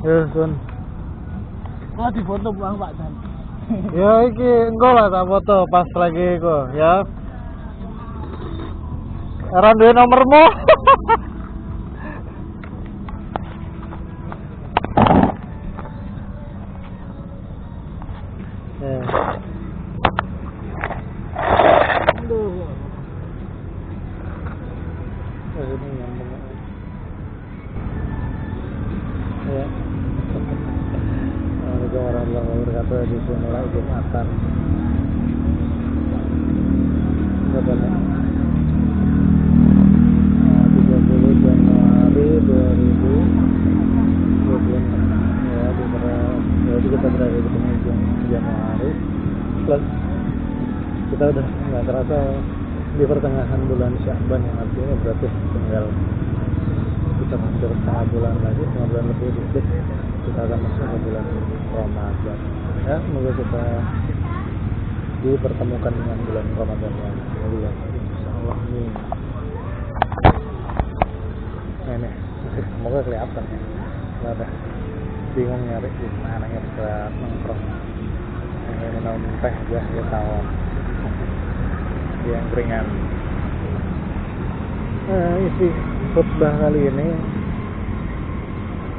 Ya sun. Oh di foto Bang Pak Dan. Ya iki engko lah tak foto pas lagi iku ya. Ora duwe nomormu. Ya. Aduh. Ini nyambung. Ya. Assalamualaikum warahmatullahi wabarakatuh. Di sini mulai Jumatan. Berapa nih? 30 Januari 2026. Ya, jadi kita berada di penghujung Januari. Plus kita udah nggak terasa di pertengahan bulan Sya'ban, yang artinya berarti tinggal kita hampir setengah bulan lagi, setengah bulan lebih dikit kita akan masuk ke bulan Ramadan. Ya, semoga kita dipertemukan dengan bulan Ramadan yang mulia, insyaallah. Nah, ini semoga kelihatan ya. Nggak ada bingung nyari di mana ya bisa nongkrong. Yang minum teh aja ya tahu. Yang ringan. Isi khutbah kali ini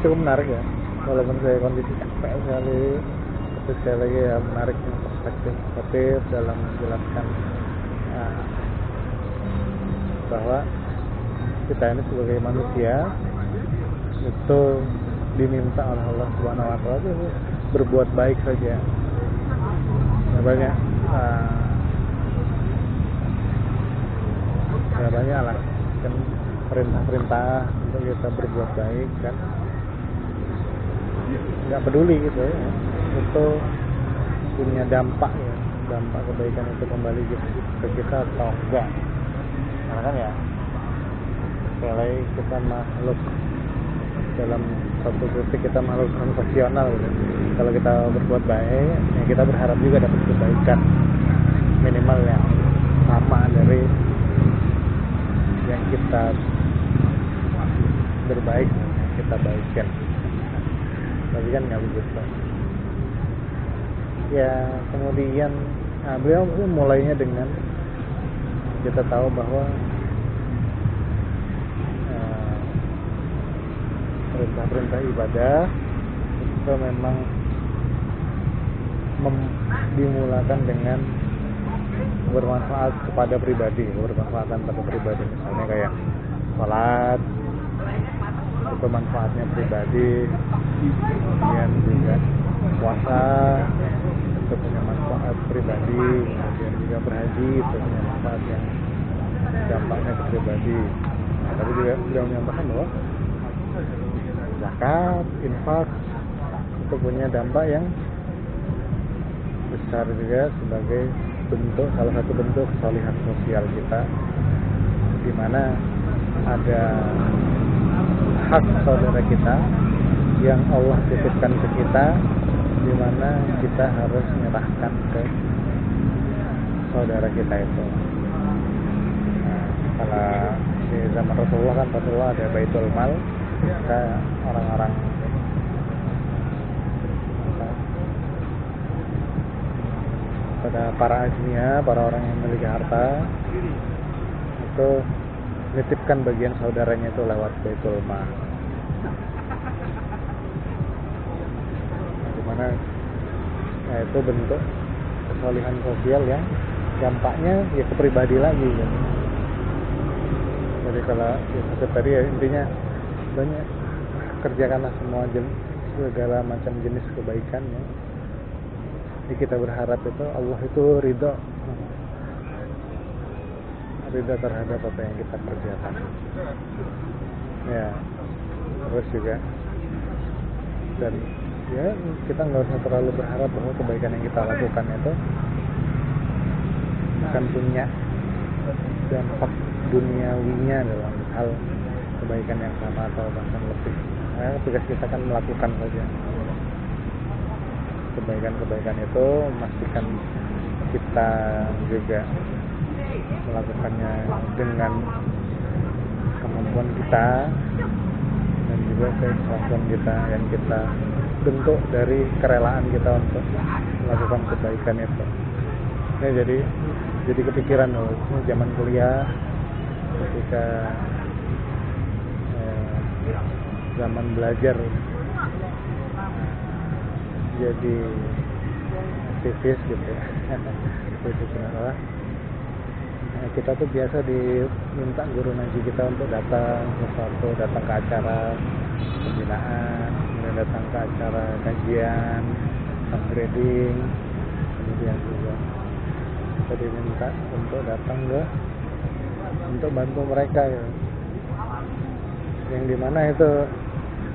cukup menarik ya, walaupun saya kondisi capek sekali, tapi sekali lagi ya menarik perspektif dalam menjelaskan bahwa kita ini sebagai manusia itu diminta oleh Allah Subhanahu wa Ta'ala itu berbuat baik saja. Banyak lah kan perintah-perintah untuk kita berbuat baik kan, nggak peduli gitu ya, itu punya dampak ya, dampak kebaikan itu kembali ke kita atau enggak. Karena kan ya sekali kita makhluk dalam satu titik, kita makhluk transaksional gitu. Kalau kita berbuat baik ya kita berharap juga dapat kebaikan minimal yang sama dari yang kita berbaik, kita baikkan. Tapi kan nggak begitu ya. Kemudian beliau mulainya dengan kita tahu bahwa perintah-perintah ibadah itu memang dimulakan dengan bermanfaat kepada pribadi, bermanfaatan pada pribadi. Misalnya kayak sholat itu manfaatnya pribadi, kemudian juga puasa itu punya manfaat pribadi, kemudian juga berhaji itu punya manfaat yang dampaknya ke pribadi. Nah, tapi juga beliau menyampaikan bahwa zakat, infak itu punya dampak yang besar juga sebagai bentuk, salah satu bentuk kesalihan sosial kita, di mana ada hak saudara kita yang Allah titipkan ke kita, di mana kita harus menyerahkan ke saudara kita itu. Nah, kalau di zaman Rasulullah kan Rasulullah ada Baitul Mal, kita orang-orang pada para ajnia, para orang yang memiliki harta itu nitipkan bagian saudaranya itu lewat Baitul Mal. Nah, dimana itu bentuk kesalihan sosial yang dampaknya ya ke pribadi lagi kan. Jadi kalau ya, tadi ya intinya banyak kerjakanlah semua segala macam jenis kebaikan ya. Jadi kita berharap itu Allah itu ridho terhadap apa yang kita kerjakan ya. Terus juga dan ya kita nggak usah terlalu berharap bahwa kebaikan yang kita lakukan itu akan punya dampak duniawinya dalam hal kebaikan yang sama atau bahkan lebih. Tugas kita kan melakukan saja kebaikan itu, memastikan kita juga melakukannya dengan kemampuan kita dan juga juga keikhlasan kita yang kita bentuk dari kerelaan kita untuk melakukan kebaikan itu. Ini jadi kepikiran loh, ini zaman kuliah ketika zaman belajar jadi aktivis gitu ya. Itu sebenarnya kita tuh biasa diminta guru ngaji kita untuk datang ke acara pembinaan, kemudian datang ke acara kajian, upgrading, kemudian juga kita diminta untuk datang untuk bantu mereka ya. Yang dimana itu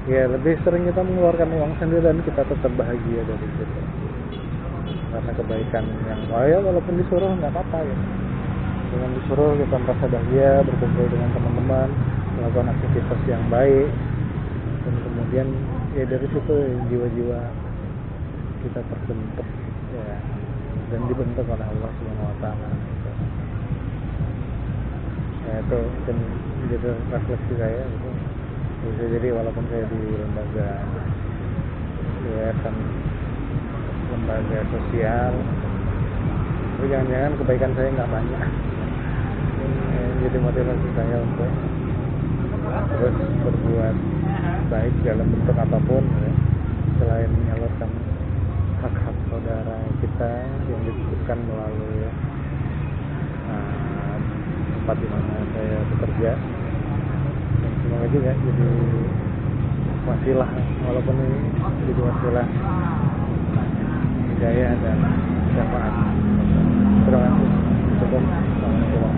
ya lebih sering kita mengeluarkan uang sendiri dan kita tetap bahagia dari situ karena kebaikan yang walaupun disuruh nggak apa-apa ya. Dengan disuruh kita merasa bahagia, berkumpul dengan teman-teman, melakukan aktivitas yang baik, dan kemudian ya dari situ jiwa-jiwa kita terbentuk ya, dan dibentuk oleh Allah Subhanahu Wa Taala. Ya itu mungkin jadi refleksi saya gitu. Bisa jadi walaupun saya di lembaga yayasan, lembaga sosial, tapi jangan-jangan kebaikan saya nggak banyak. Jadi motivasi saya untuk terus berbuat baik dalam bentuk apapun ya. Selain menyalurkan hak-hak saudara kita yang dititipkan melalui tempat di mana saya bekerja, dan semoga juga jadi wasilah, walaupun ini jadi wasilah hidayah dan syafaat. Terima kasih. Assalamualaikum.